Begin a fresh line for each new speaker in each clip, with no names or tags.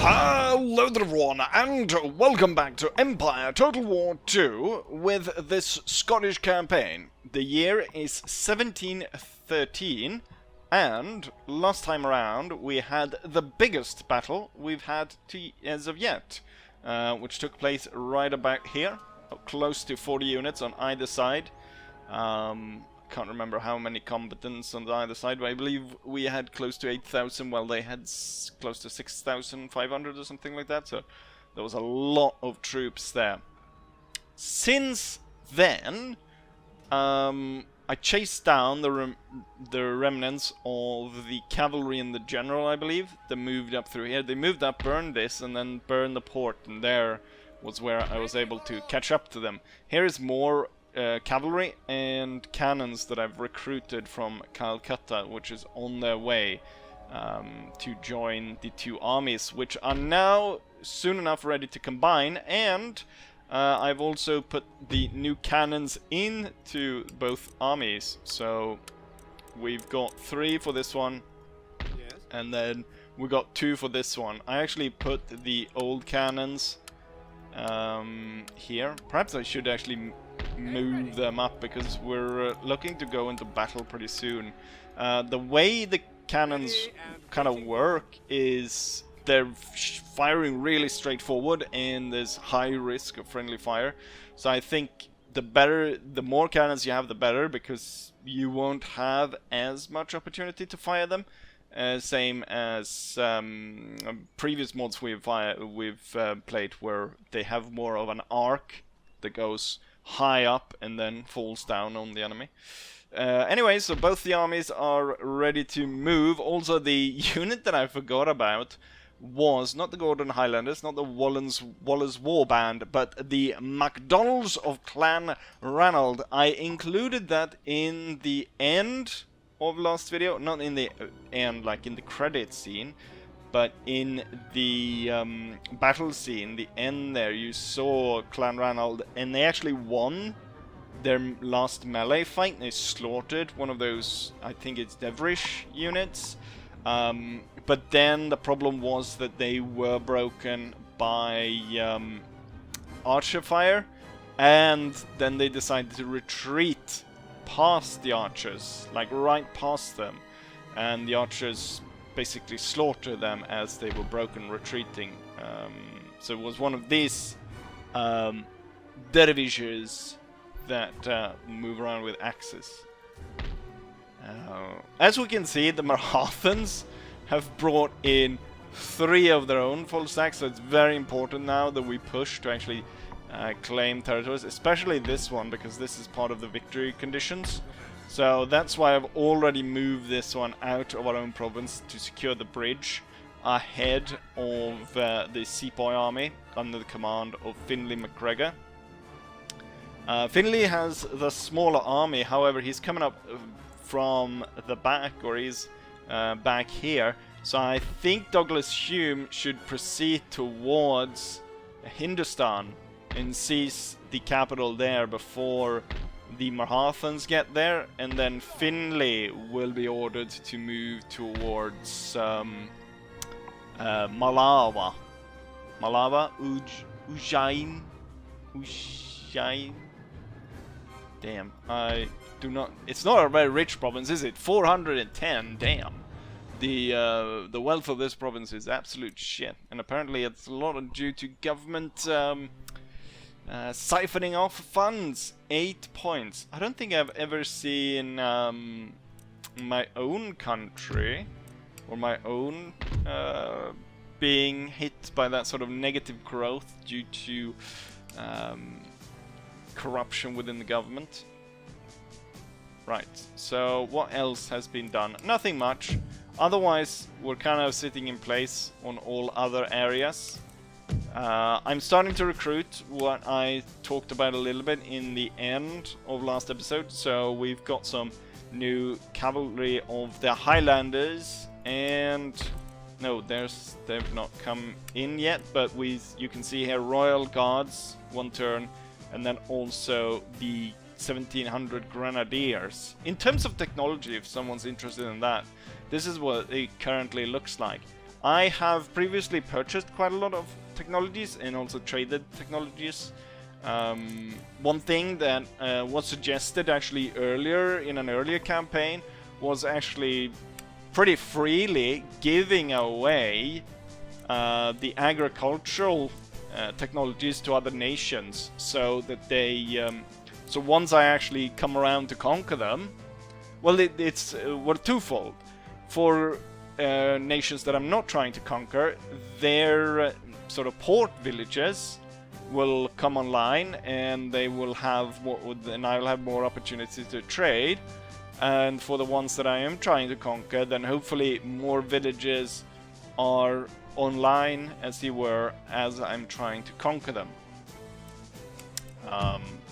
Hello there everyone, and welcome back to Empire Total War 2 with this Scottish campaign. The year is 1713, and last time around we had the biggest battle we've had as of yet, which took place right about here, close to 40 units on either side. Can't remember how many combatants on either side, but I believe we had close to 8,000 while they had close to 6,500 or something like that, so there was a lot of troops there. Since then, I chased down the remnants of the cavalry and the general, I believe. They moved up through here. They moved up, burned this, and then burned the port, and there was where I was able to catch up to them. Here is more cavalry and cannons that I've recruited from Calcutta, which is on their way to join the two armies, which are now soon enough ready to combine. And I've also put the new cannons into both armies, so we've got 3 for this one, yes, and then we got 2 for this one. I actually put the old cannons here. Perhaps I should actually move them up, because we're looking to go into battle pretty soon. The way the cannons kind of work is they're firing really straightforward, and there's high risk of friendly fire. So I think the more cannons you have, the better, because you won't have as much opportunity to fire them. Same as previous mods we've played, where they have more of an arc that goes high up and then falls down on the enemy. Anyway, so both the armies are ready to move. Also, the unit that I forgot about was not the Gordon Highlanders, not the Wallace Warband, but the MacDonalds of Clan Ranald. I included that in the end of last video, not in the end like in the credit scene, but in the battle scene, the end there, you saw Clan Ranald, and they actually won their last melee fight. They slaughtered one of those, I think it's Devrish units, but then the problem was that they were broken by archer fire, and then they decided to retreat past the archers, like right past them, and the archers basically slaughter them as they were broken retreating. So it was one of these dervishes that move around with axes. As we can see, the Marathons have brought in 3 of their own full stacks, so it's very important now that we push to actually claim territories, especially this one, because this is part of the victory conditions. So that's why I've already moved this one out of our own province to secure the bridge ahead of the Sepoy army under the command of Finlay MacGregor. Finlay has the smaller army, however he's coming up from the back, or he's back here. So I think Douglas Hume should proceed towards Hindustan and seize the capital there before the Marathons get there, and then Finlay will be ordered to move towards Malawa. Ujjain. Damn, I do not. It's not a very rich province, is it? 410. Damn. The wealth of this province is absolute shit, and apparently it's a lot due to government siphoning off funds. 8 points. I don't think I've ever seen my own country or my own being hit by that sort of negative growth due to corruption within the government. Right, so what else has been done? Nothing much. Otherwise, we're kind of sitting in place on all other areas. I'm starting to recruit, what I talked about a little bit in the end of last episode. So we've got some new cavalry of the Highlanders, and no, they've not come in yet, but you can see here Royal Guards, 1 turn, and then also the 1700 grenadiers. In terms of technology, if someone's interested in that, this is what it currently looks like. I have previously purchased quite a lot of technologies and also traded technologies. One thing that was suggested actually earlier in an earlier campaign was actually pretty freely giving away the agricultural technologies to other nations, so that they so once I actually come around to conquer them, well, it's twofold. For nations that I'm not trying to conquer, their sort of port villages will come online, and they will have more, and I'll have more opportunities to trade. And for the ones that I am trying to conquer, then hopefully more villages are online, as they were, as I'm trying to conquer them.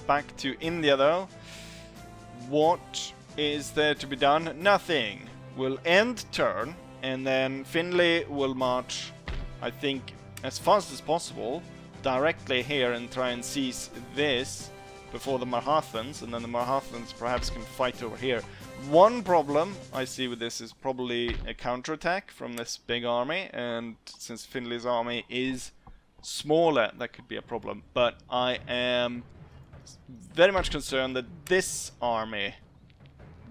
Back to India though. What is there to be done? Nothing. We'll end turn, and then Finley will march, I think, as fast as possible directly here and try and seize this before the Marathans, and then the Marathans perhaps can fight over here. One problem I see with this is probably a counterattack from this big army, and since Finley's army is smaller, that could be a problem. But I am very much concerned that this army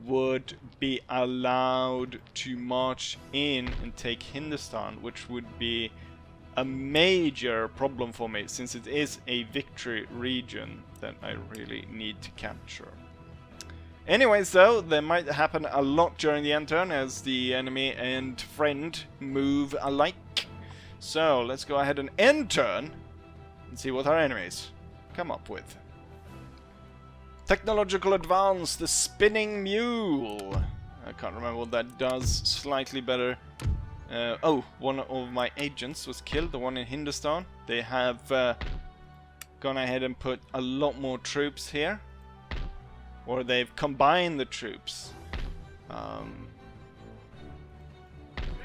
would be allowed to march in and take Hindustan, which would be a major problem for me, since it is a victory region that I really need to capture. Anyways though, there might happen a lot during the end turn as the enemy and friend move alike. So let's go ahead and end turn and see what our enemies come up with. Technological advance, the spinning mule. I can't remember what that does. Slightly better. Oh, one of my agents was killed, the one in Hindustan. They have gone ahead and put a lot more troops here. Or they've combined the troops.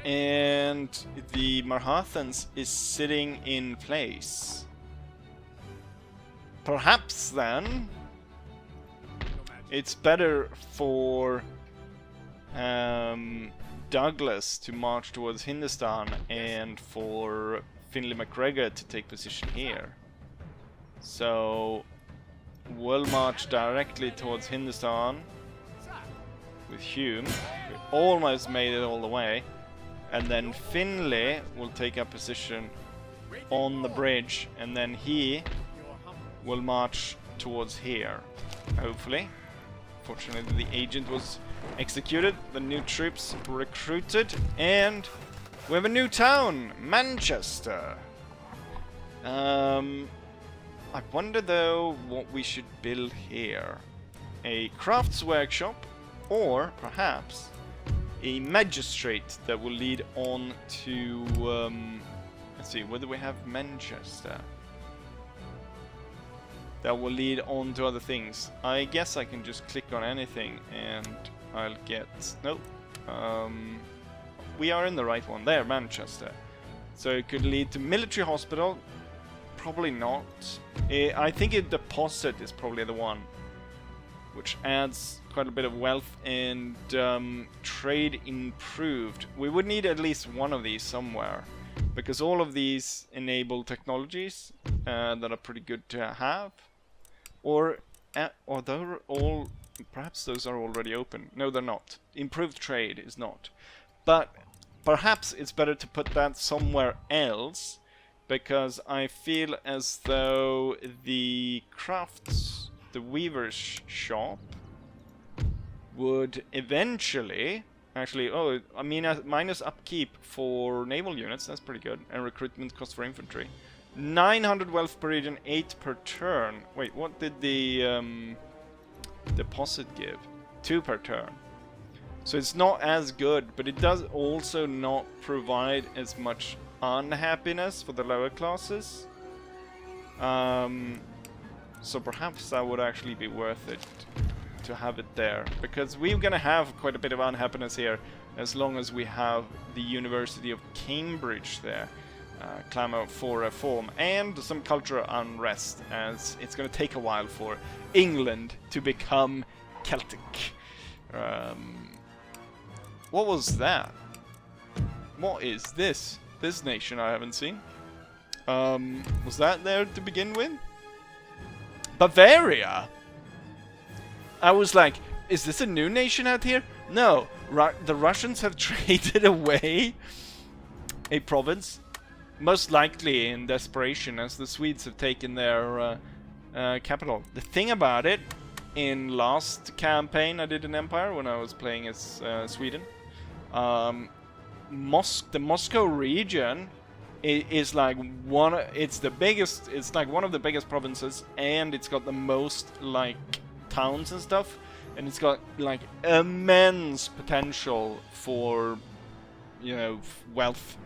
And the Marathans is sitting in place. Perhaps then it's better for Douglas to march towards Hindustan and for Finley MacGregor to take position here. So we'll march directly towards Hindustan with Hume. We almost made it all the way. And then Finley will take up position on the bridge, and then he will march towards here, hopefully. Fortunately, the agent was executed, the new troops recruited, and we have a new town, Manchester. I wonder though what we should build here. A crafts workshop, or perhaps a magistrate that will lead on to let's see, whether we have Manchester. That will lead on to other things. I guess I can just click on anything and I'll get... Nope. We are in the right one. There, Manchester. So it could lead to military hospital. Probably not. I think a deposit is probably the one. Which adds quite a bit of wealth and trade improved. We would need at least one of these somewhere. Because all of these enable technologies that are pretty good to have. Or they're all... Perhaps those are already open. No, they're not. Improved trade is not. But perhaps it's better to put that somewhere else, because I feel as though the crafts, the weaver's shop, would eventually... Actually, oh, I mean, minus upkeep for naval units, that's pretty good. And recruitment cost for infantry. 900 wealth per region, 8 per turn. Wait, what did the deposit give? 2 per turn. So it's not as good, but it does also not provide as much unhappiness for the lower classes. So perhaps that would actually be worth it to have it there, because we're gonna have quite a bit of unhappiness here as long as we have the University of Cambridge there. clamor for reform and some cultural unrest, as it's going to take a while for England to become Celtic. What was that? What is this? This nation I haven't seen. Was that there to begin with? Bavaria? I was like, is this a new nation out here? No, the Russians have traded away a province, most likely in desperation, as the Swedes have taken their capital. The thing about it, in last campaign I did in Empire when I was playing as Sweden, the Moscow region is like it's like one of the biggest provinces, and it's got the most like towns and stuff, and it's got like immense potential for, you know, wealth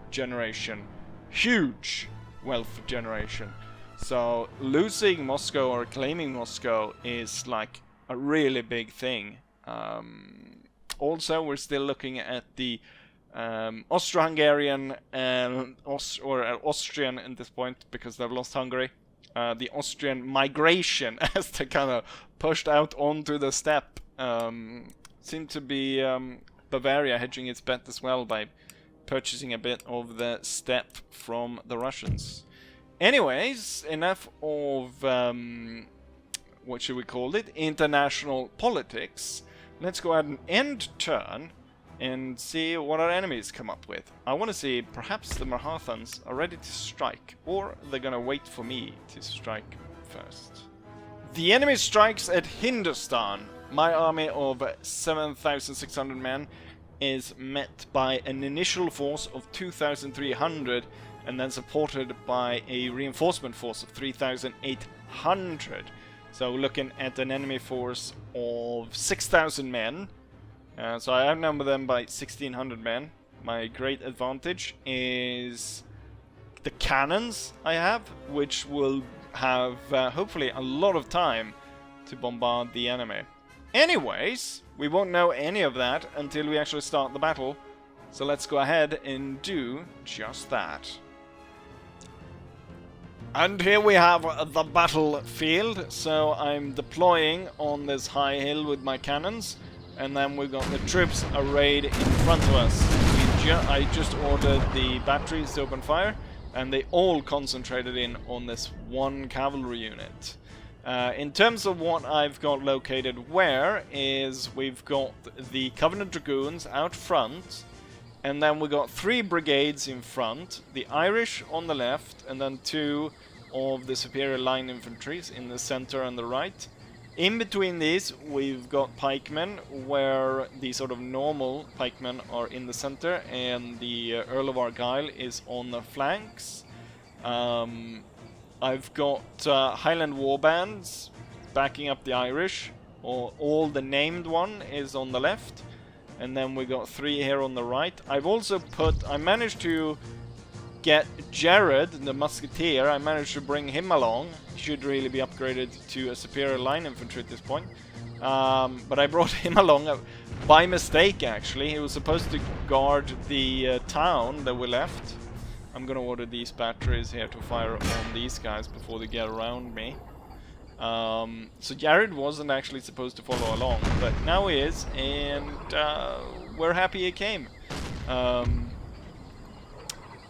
generation, huge wealth generation. So losing Moscow or claiming Moscow is like a really big thing. Also, we're still looking at the Austro-Hungarian or Austrian at this point, because they've lost Hungary. The Austrian migration as they kind of pushed out onto the steppe. Seemed to be Bavaria hedging its bet as well by purchasing a bit of the steppe from the Russians. Anyways, enough of what should we call it? International politics. Let's go ahead and end turn and see what our enemies come up with. I want to see perhaps the Marathans are ready to strike, or they're gonna wait for me to strike first. The enemy strikes at Hindustan. My army of 7,600 men is met by an initial force of 2,300 and then supported by a reinforcement force of 3,800. So looking at an enemy force of 6,000 men. So I outnumber them by 1,600 men. My great advantage is the cannons I have, which will have hopefully a lot of time to bombard the enemy. Anyways, we won't know any of that until we actually start the battle. So let's go ahead and do just that. And here we have the battlefield. So I'm deploying on this high hill with my cannons, and then we've got the troops arrayed in front of us. I just ordered the batteries to open fire, and they all concentrated in on this one cavalry unit. In terms of what I've got located where, is we've got the Covenant Dragoons out front, and then we got 3 brigades in front, the Irish on the left, and then 2 of the superior line infantries in the center and the right. In between these, we've got pikemen, where the sort of normal pikemen are in the center, and the Earl of Argyll is on the flanks. I've got Highland warbands backing up the Irish, or all the named one is on the left, and then we got 3 here on the right. I managed to get Jared, the musketeer, I managed to bring him along. He should really be upgraded to a superior line infantry at this point. But I brought him along by mistake, actually. He was supposed to guard the town that we left. I'm gonna order these batteries here to fire on these guys before they get around me. So Jared wasn't actually supposed to follow along, but now he is, and we're happy he came.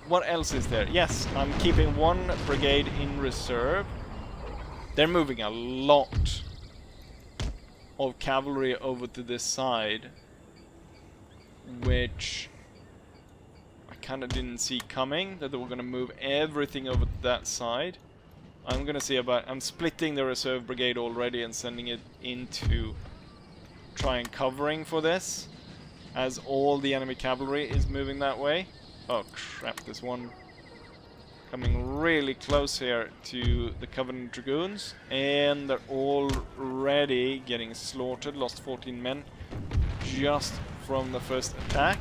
What else is there? Yes, I'm keeping 1 brigade in reserve. They're moving a lot of cavalry over to this side, which I kind of didn't see coming, that they were going to move everything over to that side. I'm going to see about... I'm splitting the reserve brigade already and sending it into try and covering for this, as all the enemy cavalry is moving that way. Oh crap, there's one coming really close here to the Covenant Dragoons, and they're already getting slaughtered. Lost 14 men just from the first attack.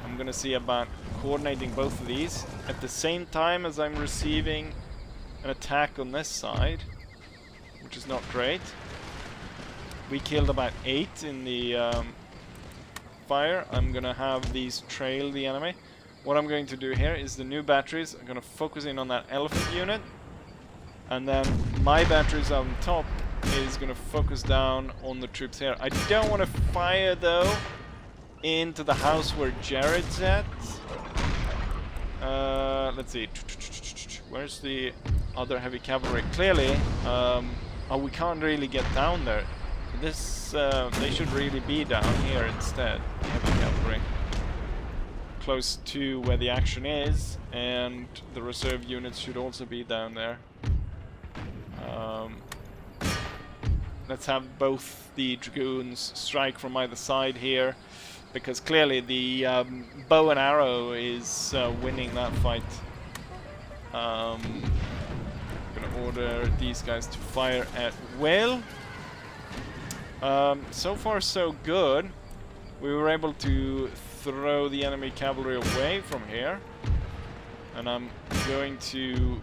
I'm gonna see about coordinating both of these at the same time as I'm receiving an attack on this side, which is not great. We killed about 8 in the fire. I'm gonna have these trail the enemy. what I'm going to do here is the new batteries. I'm going to focus in on that elephant unit. And then my batteries on top is going to focus down on the troops here. I don't want to fire, though, into the house where Jared's at. Let's see. Where's the other heavy cavalry? Clearly, oh, we can't really get down there. This, they should really be down here instead, the heavy cavalry. Close to where the action is, and the reserve units should also be down there. Let's have both the dragoons strike from either side here, because clearly the bow and arrow is winning that fight. I'm gonna order these guys to fire at will. So far so good. We were able to throw the enemy cavalry away from here, and I'm going to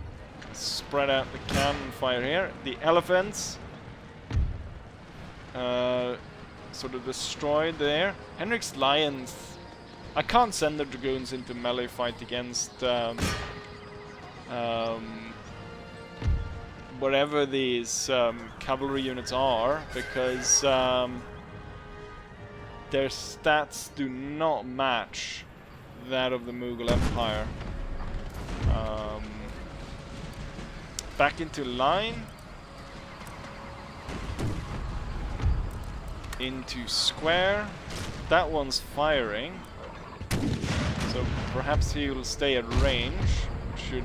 spread out the cannon fire here. The elephants sort of destroyed there. Henrik's lions, I can't send the dragoons into melee fight against whatever these cavalry units are, because their stats do not match that of the Mughal Empire. Back into line. Into square. That one's firing. So perhaps he will stay at range. Should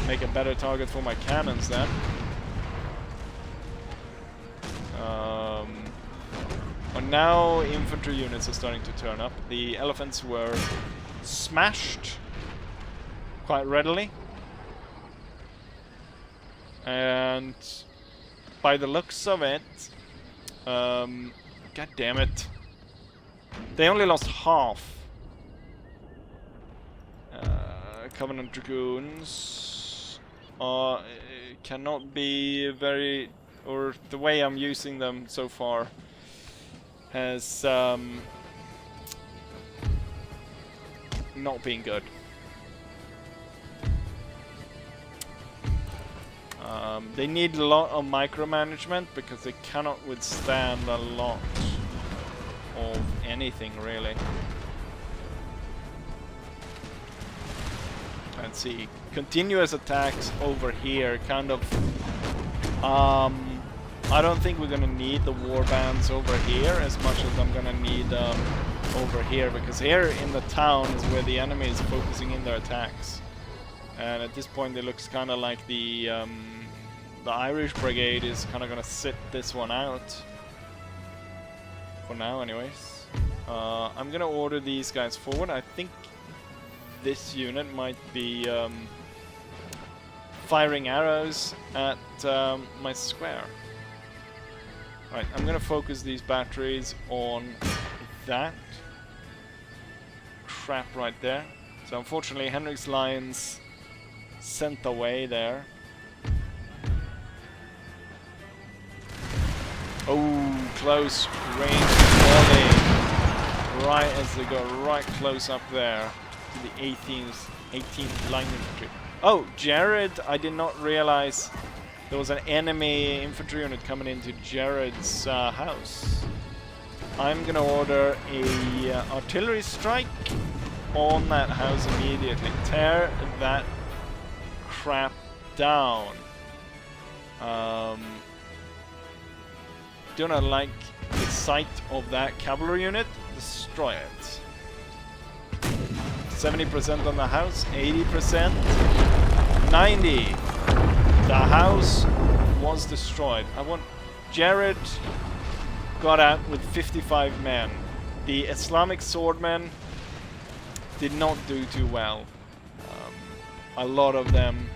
make a better target for my cannons then. And now infantry units are starting to turn up. The elephants were smashed quite readily. And by the looks of it, god damn it, they only lost half. Covenant Dragoons cannot be very, or the way I'm using them so far has not been good. They need a lot of micromanagement because they cannot withstand a lot of anything really. Let's see, continuous attacks over here, kind of. I don't think we're gonna need the warbands over here as much as I'm gonna need over here, because here in the town is where the enemy is focusing in their attacks. And at this point it looks kind of like the Irish brigade is kind of gonna sit this one out. For now anyways. I'm gonna order these guys forward. I think this unit might be firing arrows at my square. Right, I'm gonna focus these batteries on that crap right there. So unfortunately Henrik's lions sent away there. Oh, close range volley. Right as they go right close up there to the 18th line infantry. Oh, Jared, I did not realize there was an enemy infantry unit coming into Jared's house. I'm gonna order a artillery strike on that house immediately. Tear that crap down. Do not like the sight of that cavalry unit. Destroy it. 70% on the house, 80%, 90%. The house was destroyed. I want Jared got out with 55 men. The Islamic swordmen did not do too well. A lot of them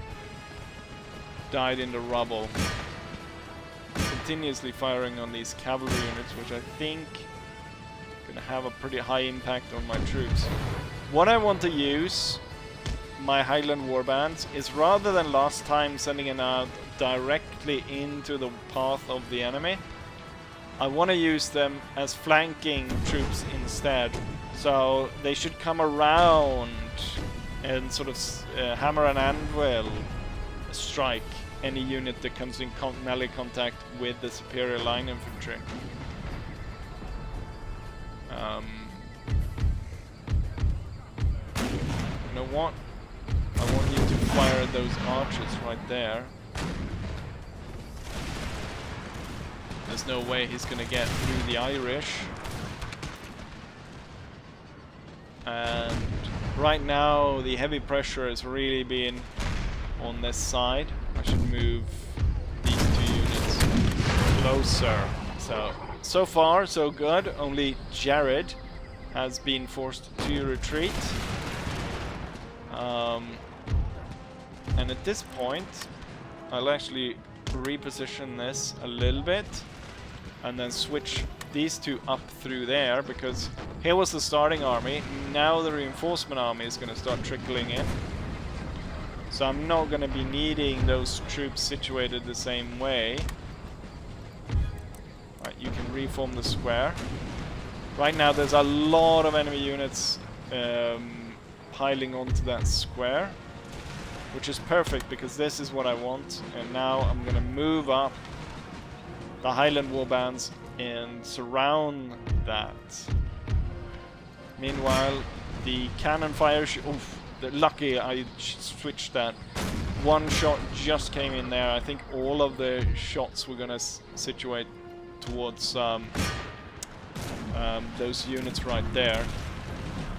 died in the rubble. Continuously firing on these cavalry units, which I think gonna have a pretty high impact on my troops. What I want to use my Highland warbands is, rather than last time sending it out directly into the path of the enemy, I want to use them as flanking troops instead. So they should come around and sort of hammer and anvil strike any unit that comes in melee contact with the superior line infantry. You know what? I want you to fire those archers right there. There's no way he's gonna get through the Irish. And right now the heavy pressure has really been on this side. I should move these two units closer. So far so good. Only Jared has been forced to retreat. And at this point I'll actually reposition this a little bit and then switch these two up through there, because here was the starting army. Now the reinforcement army is going to start trickling in. So I'm not going to be needing those troops situated the same way. Right, you can reform the square. Right now there's a lot of enemy units piling onto that square, which is perfect because this is what I want. And now I'm going to move up the Highland warbands and surround that. Meanwhile, the cannon fire lucky I switched that. One shot just came in there. I think all of the shots were gonna situate towards those units right there.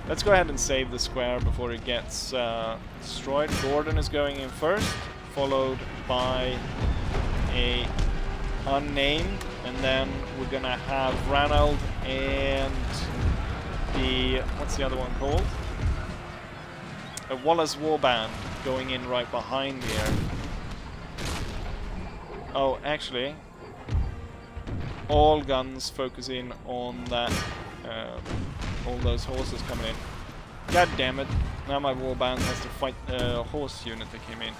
Let's go ahead and save the square before it gets destroyed. Gordon is going in first, followed by a unnamed, and then we're gonna have Ranald and the, what's the other one called? A Wallace Warband going in right behind here. Oh, actually, all guns focusing on that, all those horses coming in. God damn it! Now my warband has to fight the horse unit that came in.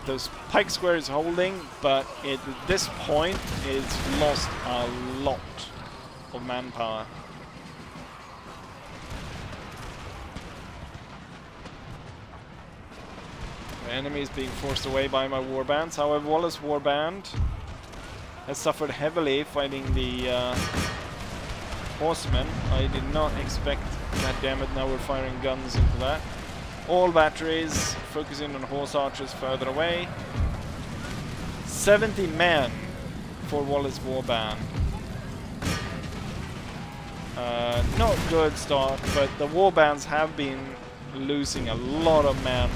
Those pike squares holding, but at this point it's lost a lot of manpower. The enemy is being forced away by my warbands. However, Wallace Warband has suffered heavily fighting the horsemen. I did not expect that. Damn it! Now we're firing guns into that. All batteries focusing on horse archers further away. 70 men for Wallace Warband. Not good start, but the warbands have been losing a lot of men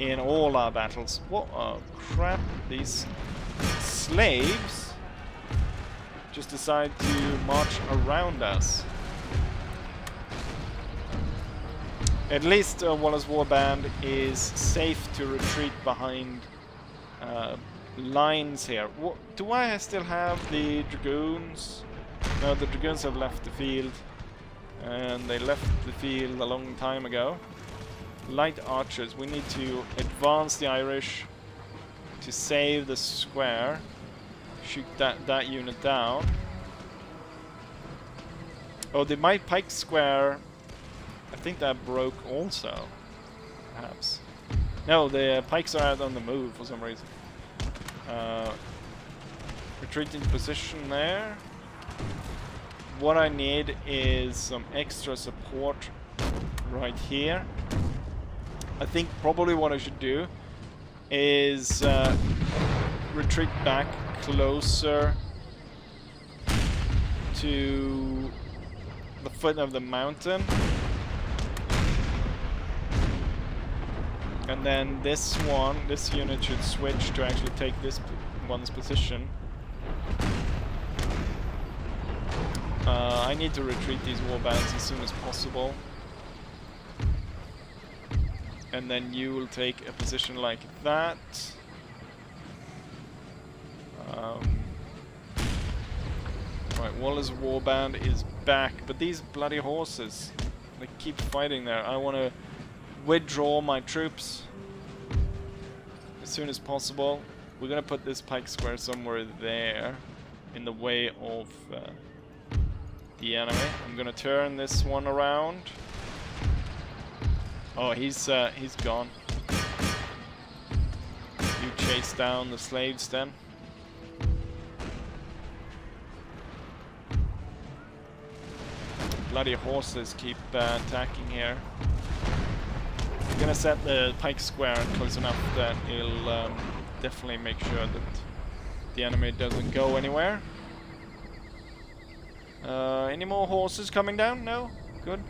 in all our battles. What a crap! These slaves just decide to march around us. At least Wallace Warband is safe to retreat behind lines here. Do I still have the Dragoons? No, the Dragoons have left the field. And they left the field a long time ago. Light archers. We need to advance the Irish to save the square. Shoot that unit down. Oh, my pike square, I think that broke also, perhaps. No, the pikes are out on the move for some reason. Retreating position there. What I need is some extra support right here. I think probably what I should do is retreat back closer to the foot of the mountain. And then this unit should switch to actually take this one's position. I need to retreat these warbands as soon as possible. And then you will take a position like that. Right, Wallace Warband is back, but these bloody horses, they keep fighting there. I want to withdraw my troops as soon as possible. We're gonna put this pike square somewhere there, in the way of the enemy. I'm gonna turn this one around. Oh, he's gone. You chase down the slaves then. Bloody horses keep attacking here. I'm gonna set the pike square close enough that it'll definitely make sure that the enemy doesn't go anywhere. Any more horses coming down? No? Good.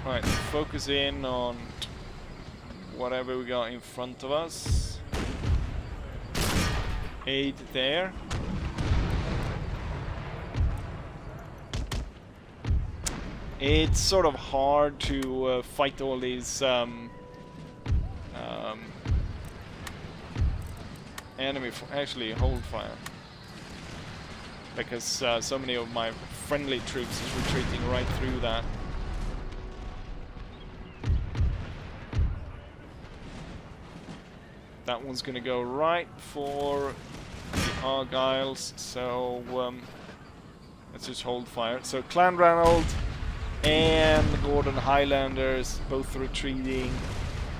Right, focus in on whatever we got in front of us. 8 there. It's sort of hard to fight all these enemy. Actually, hold fire, because so many of my friendly troops is retreating right through that. That one's gonna go right for the Argyles, so let's just hold fire. So Clan Ranald and the Gordon Highlanders both retreating.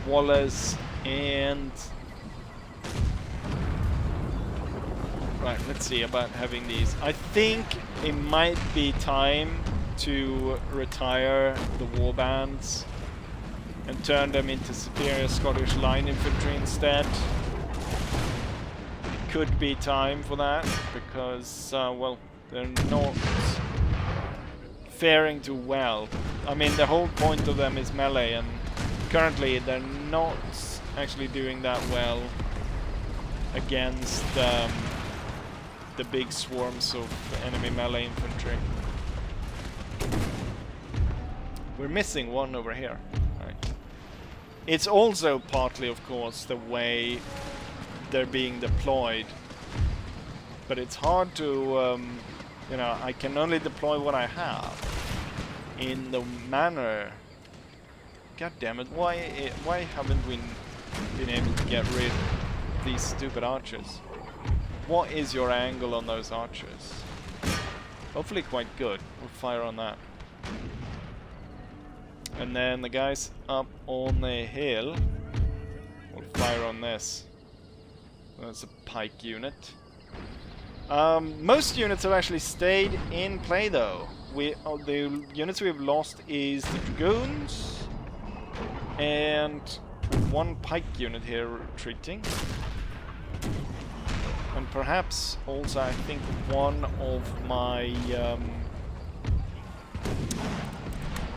Wallace and... Right, let's see about having these. I think it might be time to retire the warbands and turn them into superior Scottish line infantry instead. It could be time for that, because, well, they're not faring too well. I mean, the whole point of them is melee, and currently they're not actually doing that well against the big swarms of enemy melee infantry. We're missing one over here. It's also partly, of course, the way they're being deployed. But it's hard to, you know, I can only deploy what I have in the manner. God damn it! Why haven't we been able to get rid of these stupid archers? What is your angle on those archers? Hopefully quite good. We'll fire on that. And then the guys up on the hill will fire on this. That's a pike unit. Most units have actually stayed in play though. The units we've lost is the Dragoons and one pike unit here retreating. And perhaps also I think one of my...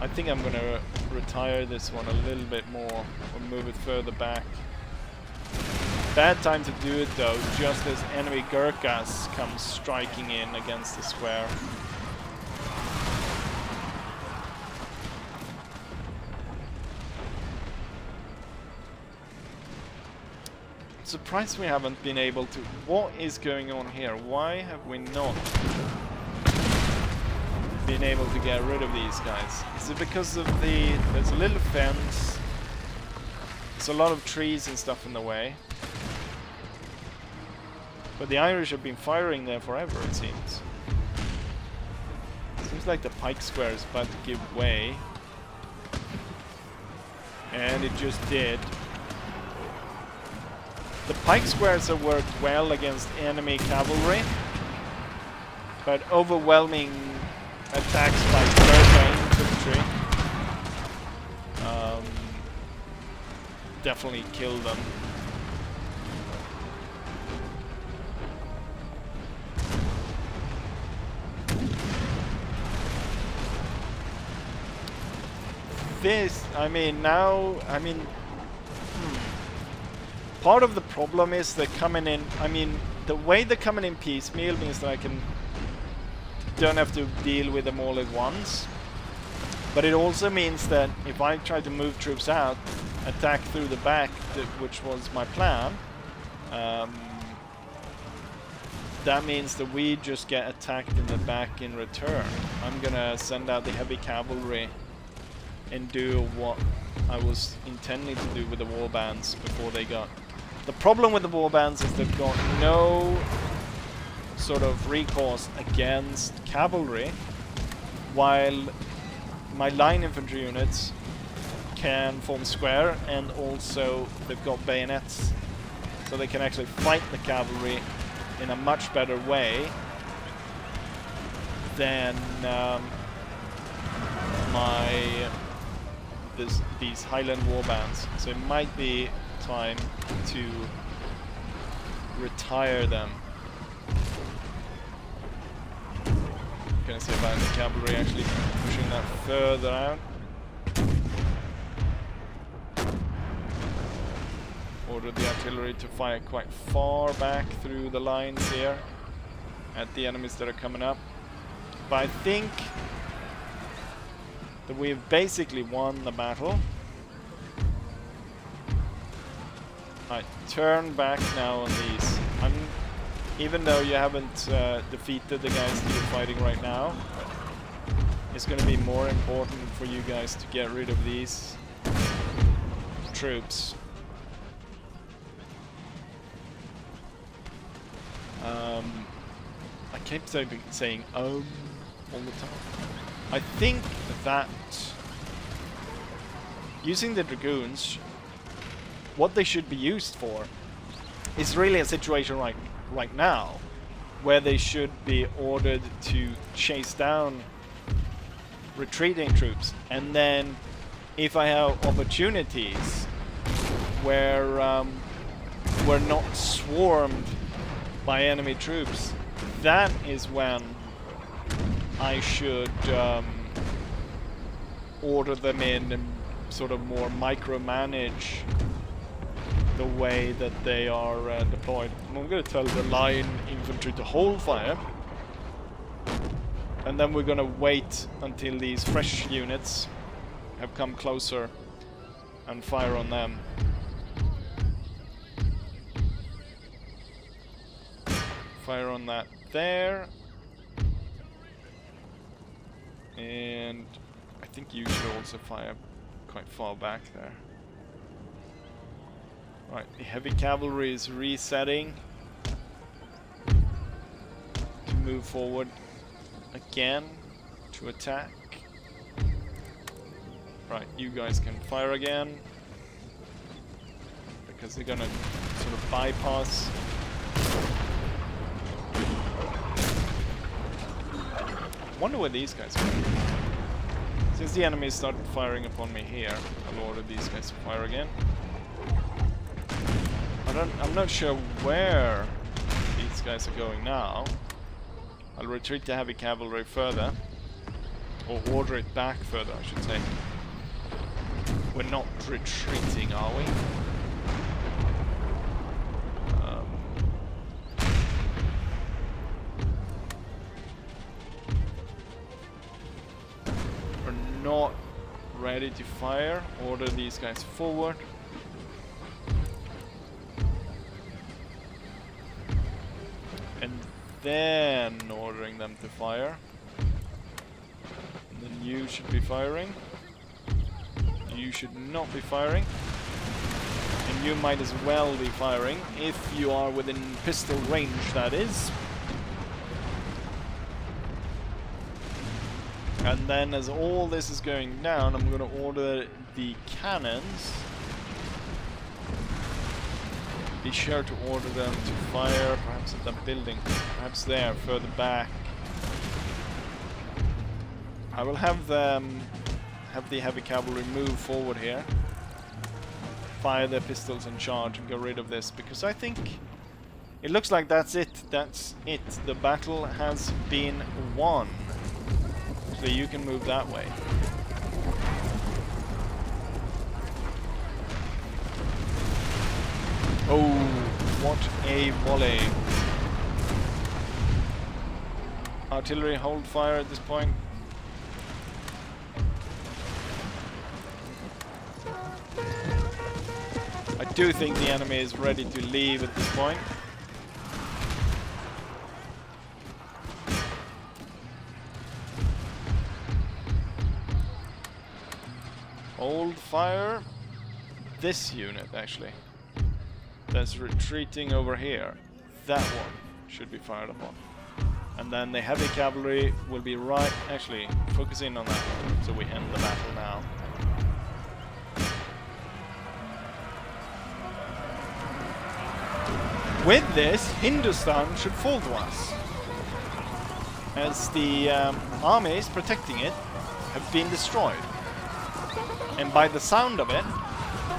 I think I'm gonna retire this one a little bit more or move it further back. Bad time to do it though, just as enemy Gurkhas come striking in against the square. Surprised we haven't been able to... What is going on here? Why have we not been able to get rid of these guys? Is it because of the... There's a little fence. There's a lot of trees and stuff in the way. But the Irish have been firing there forever, it seems. Seems like the pike square is about to give way. And it just did. The pike squares have worked well against enemy cavalry, but overwhelming attacks by Gurkha infantry definitely killed them. This, I mean, now, I mean, part of the problem is they're coming in, I mean, the way they're coming in piecemeal means that I don't have to deal with them all at once. But it also means that if I try to move troops out, attack through the back, which was my plan, that means that we just get attacked in the back in return. I'm gonna send out the heavy cavalry and do what I was intending to do with the warbands before they got... The problem with the warbands is they've got no sort of recourse against cavalry, while my line infantry units can form square, and also they've got bayonets, so they can actually fight the cavalry in a much better way than these Highland warbands. So it might be time to retire them. Gonna see about the cavalry actually pushing that further out. Order the artillery to fire quite far back through the lines here at the enemies that are coming up. But I think that we've basically won the battle. I turn back now on these. Even though you haven't defeated the guys that you're fighting right now, it's going to be more important for you guys to get rid of these troops. I keep saying all the time. I think that using the dragoons, what they should be used for is really a situation right now where they should be ordered to chase down retreating troops, and then if I have opportunities where we're not swarmed by enemy troops, that is when I should order them in and sort of more micromanage the way that they are deployed. And I'm going to tell the line infantry to hold fire, and then we're going to wait until these fresh units have come closer and fire on them. Fire on that there, and I think you should also fire quite far back there. Right, the heavy cavalry is resetting to move forward again to attack. Right, you guys can fire again because they're gonna sort of bypass. I wonder where these guys are. Since the enemy started firing upon me here, I'll order these guys to fire again. I'm not sure where these guys are going now. I'll retreat the heavy cavalry further, or order it back further, I should say. We're not retreating, are we? We're not ready to fire. Order these guys forward. And then ordering them to fire. And then you should be firing. You should not be firing. And you might as well be firing if you are within pistol range, that is. And then as all this is going down, I'm going to order the cannons. Be sure to order them to fire, perhaps at that building, perhaps there, further back. I will have them have the heavy cavalry move forward here, fire their pistols and charge and get rid of this, because I think it looks like that's it. That's it. The battle has been won. So you can move that way. Oh, what a volley. Artillery hold fire at this point. I do think the enemy is ready to leave at this point. Hold fire. This unit, actually, that's retreating over here. That one should be fired upon. And then the heavy cavalry will be right... Actually, focus in on that, so we end the battle now. With this, Hindustan should fall to us, as the armies protecting it have been destroyed. And by the sound of it,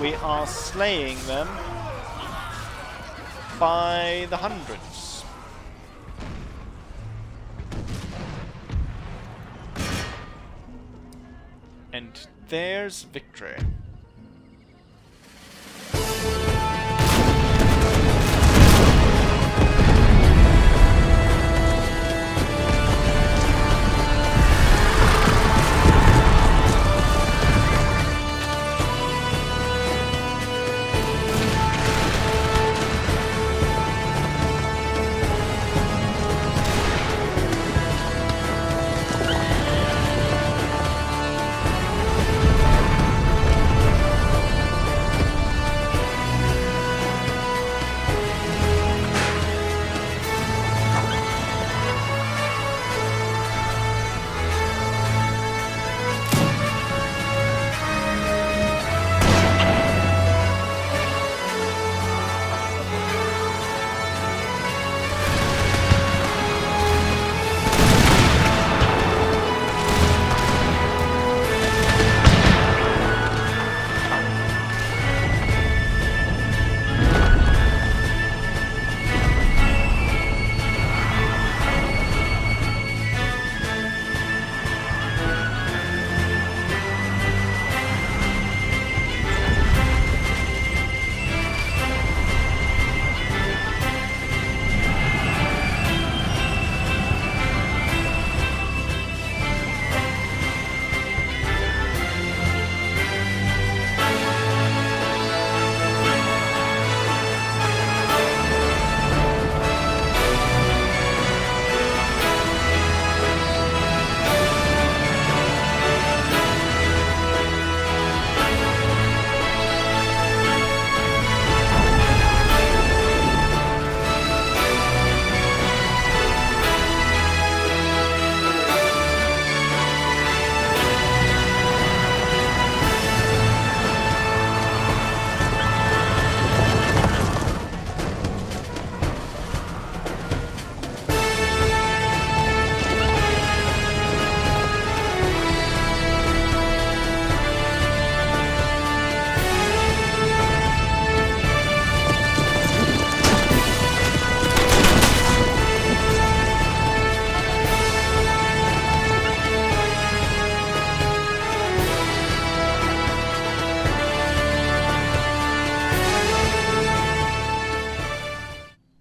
we are slaying them by the hundreds. And there's victory.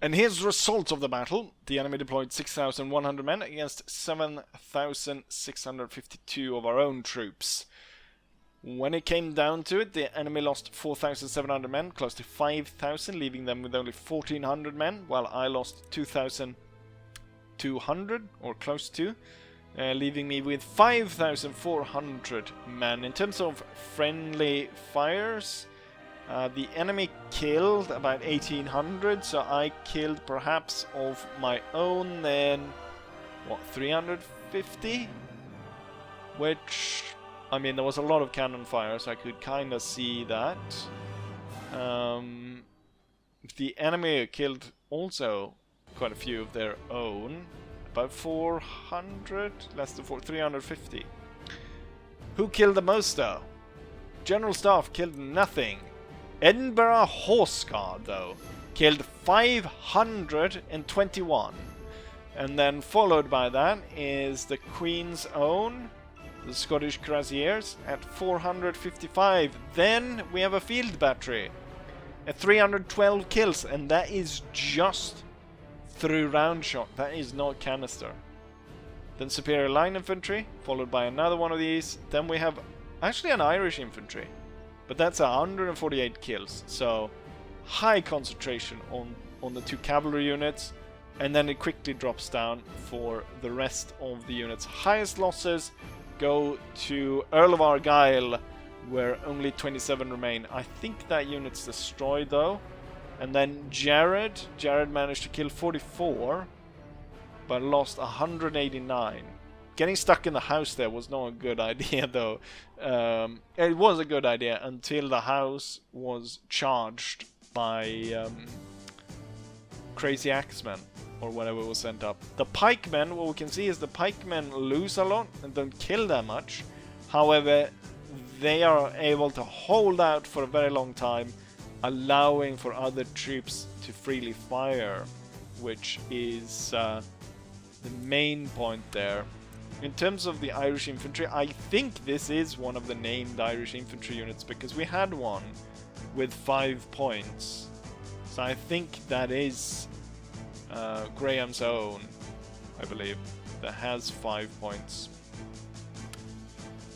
And here's the results of the battle. The enemy deployed 6,100 men against 7,652 of our own troops. When it came down to it, the enemy lost 4,700 men, close to 5,000, leaving them with only 1,400 men, while I lost 2,200, or close to, leaving me with 5,400 men. In terms of friendly fires, the enemy killed about 1,800, so I killed perhaps of my own then, what, 350? Which, I mean, there was a lot of cannon fire, so I could kind of see that. The enemy killed also quite a few of their own, about 400, less than 350. Who killed the most though? General Staff killed nothing. Edinburgh Horse Guard, though, killed 521. And then followed by that is the Queen's Own, the Scottish Cuirassiers, at 455. Then we have a field battery at 312 kills, and that is just through round shot. That is not canister. Then Superior Line Infantry, followed by another one of these. Then we have actually an Irish Infantry. But that's 148 kills, so high concentration on the two cavalry units, and then it quickly drops down for the rest of the units. Highest losses go to Earl of Argyll, where only 27 remain. I think that unit's destroyed though. And then Jared managed to kill 44. but lost 189. Getting stuck in the house there was not a good idea, though. It was a good idea until the house was charged by crazy axemen, or whatever was sent up. The pikemen, what we can see is the pikemen lose a lot and don't kill that much. However, they are able to hold out for a very long time, allowing for other troops to freely fire, which is the main point there. In terms of the Irish infantry, I think this is one of the named Irish infantry units, because we had one with 5 points. So I think that is Graham's own, I believe, that has 5 points.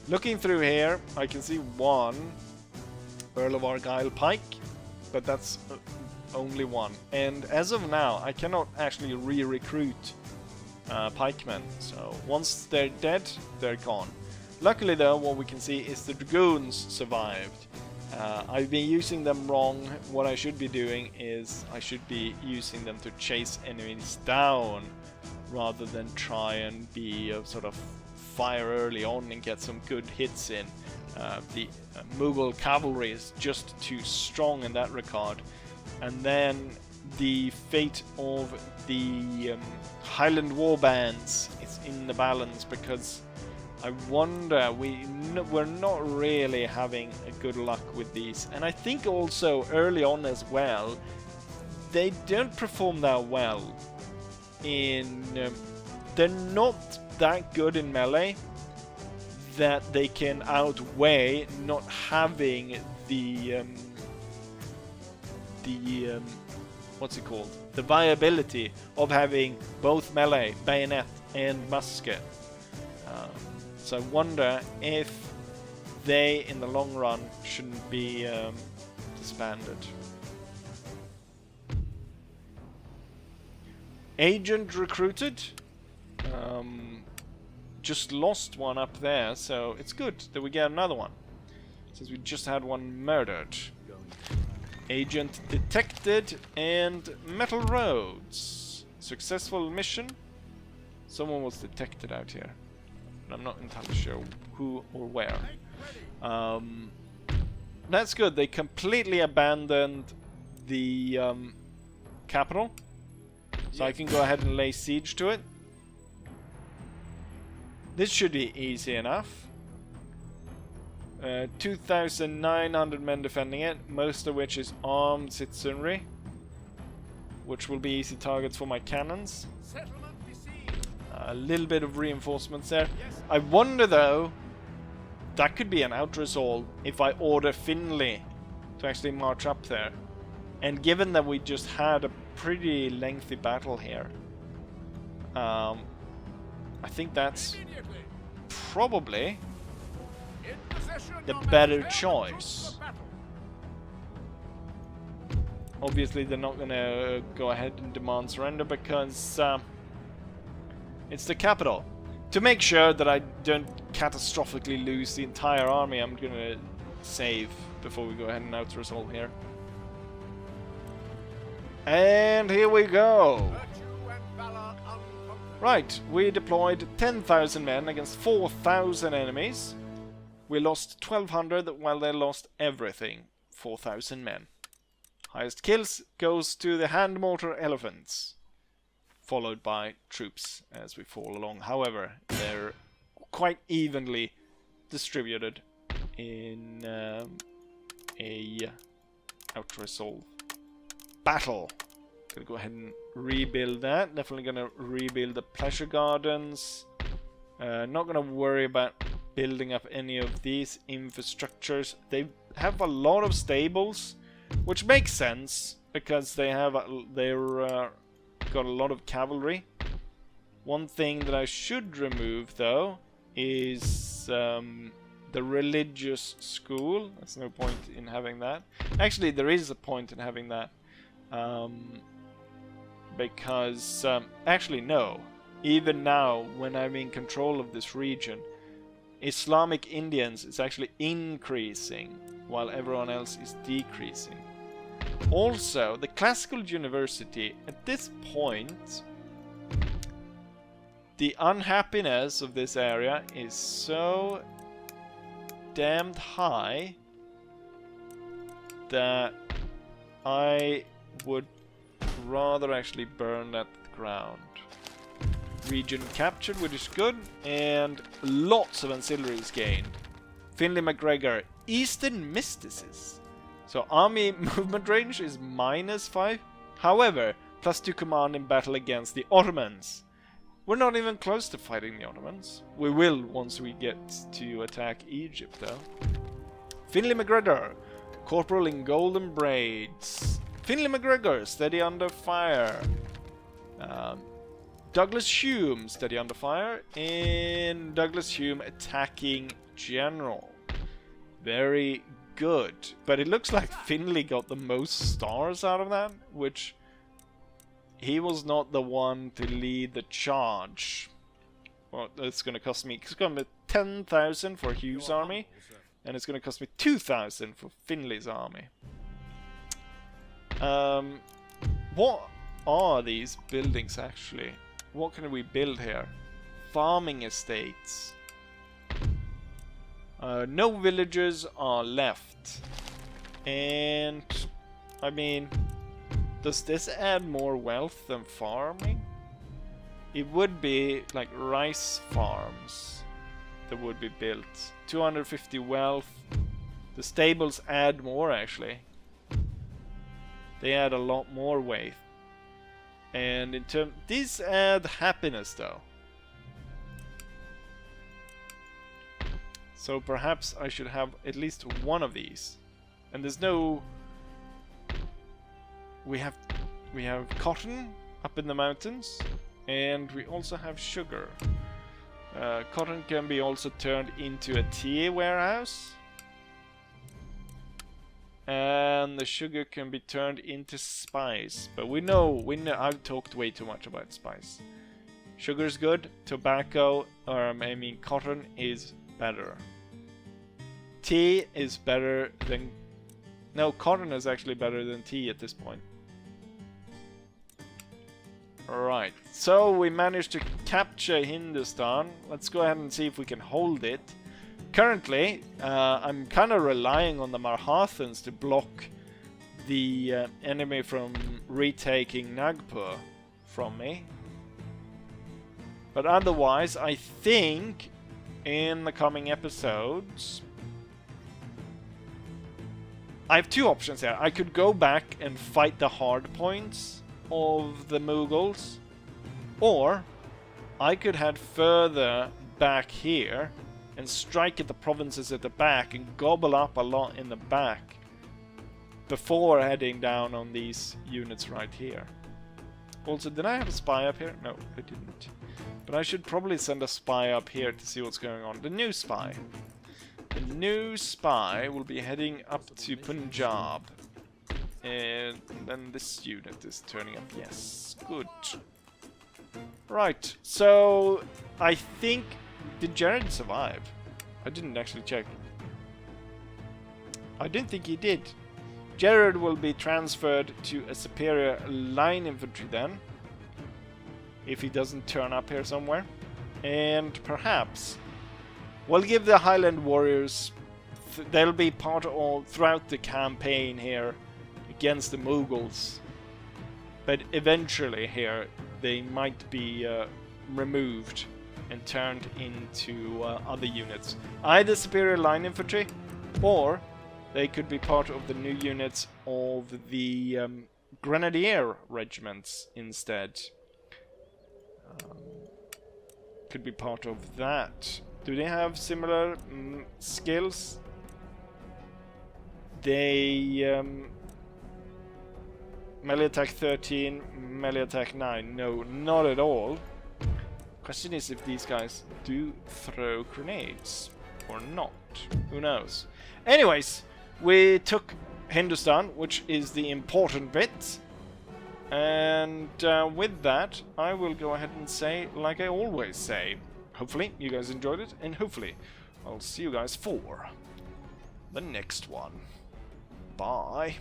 Looking through here, I can see one Earl of Argyll pike, but that's only one. And as of now, I cannot actually re-recruit pikemen, so once they're dead, they're gone. Luckily though, what we can see is the dragoons survived. I've been using them wrong. What I should be doing is I should be using them to chase enemies down, rather than try and be sort of fire early on and get some good hits in. The Mughal cavalry is just too strong in that regard. And then the fate of the Highland war bands is in the balance, because I wonder, we're not really having a good luck with these. And I think also early on as well, they don't perform that well in they're not that good in melee that they can outweigh not having the what's it called? The viability of having both melee, bayonet, and musket. So I wonder if they, in the long run, shouldn't be disbanded. Agent recruited. Just lost one up there, so it's good that we get another one, since we just had one murdered. Agent detected, and metal roads. Successful mission. Someone was detected out here. I'm not entirely sure who or where. That's good. They completely abandoned the capital. So I can go ahead and lay siege to it. This should be easy enough. 2,900 men defending it, most of which is armed citizenry, which will be easy targets for my cannons. A little bit of reinforcements there. I wonder though, that could be an out-resolve if I order Finley to actually march up there. And given that we just had a pretty lengthy battle here, I think that's probably the better choice. Obviously they're not gonna go ahead and demand surrender, because it's the capital. To make sure that I don't catastrophically lose the entire army, I'm gonna save before we go ahead and out-resolve here. And here we go. Right, we deployed 10,000 men against 4,000 enemies. We lost 1,200 while they lost everything. 4,000 men. Highest kills goes to the hand mortar elephants, followed by troops as we fall along. However, they're quite evenly distributed in a out-resolve battle. Gonna go ahead and rebuild that. Definitely gonna rebuild the pleasure gardens. Not gonna worry about building up any of these infrastructures. They have a lot of stables, which makes sense because they have got a lot of cavalry. One thing that I should remove though is the religious school. There's no point in having that. Actually, there is a point in having that. Because, actually no, even now when I'm in control of this region, Islamic Indians is actually increasing while everyone else is decreasing. Also, the classical university at this point the unhappiness of this area is so damned high that I would rather actually burn that ground. Region captured, which is good, and lots of ancillaries gained. Finley McGregor, Eastern Mysticis. So army movement range is -5. However, +2 command in battle against the Ottomans. We're not even close to fighting the Ottomans. We will once we get to attack Egypt, though. Finley McGregor, Corporal in Golden Braids. Finley McGregor, steady under fire. Douglas Hume, steady under fire. And Douglas Hume, attacking general. Very good. But it looks like Finley got the most stars out of that, which he was not the one to lead the charge. Well, it's going to cost me, it's going to be 10,000 for Hugh's army, and it's going to cost me 2,000 for Finley's army. What are these buildings actually? What can we build here? Farming estates. No villagers are left. And, I mean, does this add more wealth than farming? It would be like rice farms that would be built. 250 wealth. The stables add more actually. They add a lot more weight. And in terms, these add happiness though. So perhaps I should have at least one of these. And there's no... We have cotton up in the mountains, and we also have sugar. Cotton can be also turned into a tea warehouse, and the sugar can be turned into spice. But we know I've talked way too much about spice. Sugar's good. Tobacco, or I mean cotton, is better. Tea is better than... No, cotton is actually better than tea at this point. Alright, so we managed to capture Hindustan. Let's go ahead and see if we can hold it. Currently, I'm kind of relying on the Mahathans to block the enemy from retaking Nagpur from me. But otherwise, I think in the coming episodes, I have two options here. I could go back and fight the hard points of the Mughals, or I could head further back here and strike at the provinces at the back and gobble up a lot in the back before heading down on these units right here. Also, did I have a spy up here? No, I didn't. But I should probably send a spy up here to see what's going on. The new spy. The new spy will be heading up to Punjab. And then this unit is turning up. Yes, good. Right, so I think... Did Jared survive? I didn't actually check. I didn't think he did. Jared will be transferred to a superior line infantry then, if he doesn't turn up here somewhere. And perhaps we'll give the Highland Warriors... They'll be part of throughout the campaign here against the Mughals, but eventually here they might be removed and turned into other units, either superior line infantry, or they could be part of the new units of the grenadier regiments instead. Could be part of that. Do they have similar skills? They melee attack 13, melee attack 9. No, not at all. Question is if these guys do throw grenades or not. Who knows? Anyways, we took Hindustan, which is the important bit. And with that, I will go ahead and say, like I always say, hopefully you guys enjoyed it, and hopefully I'll see you guys for the next one. Bye.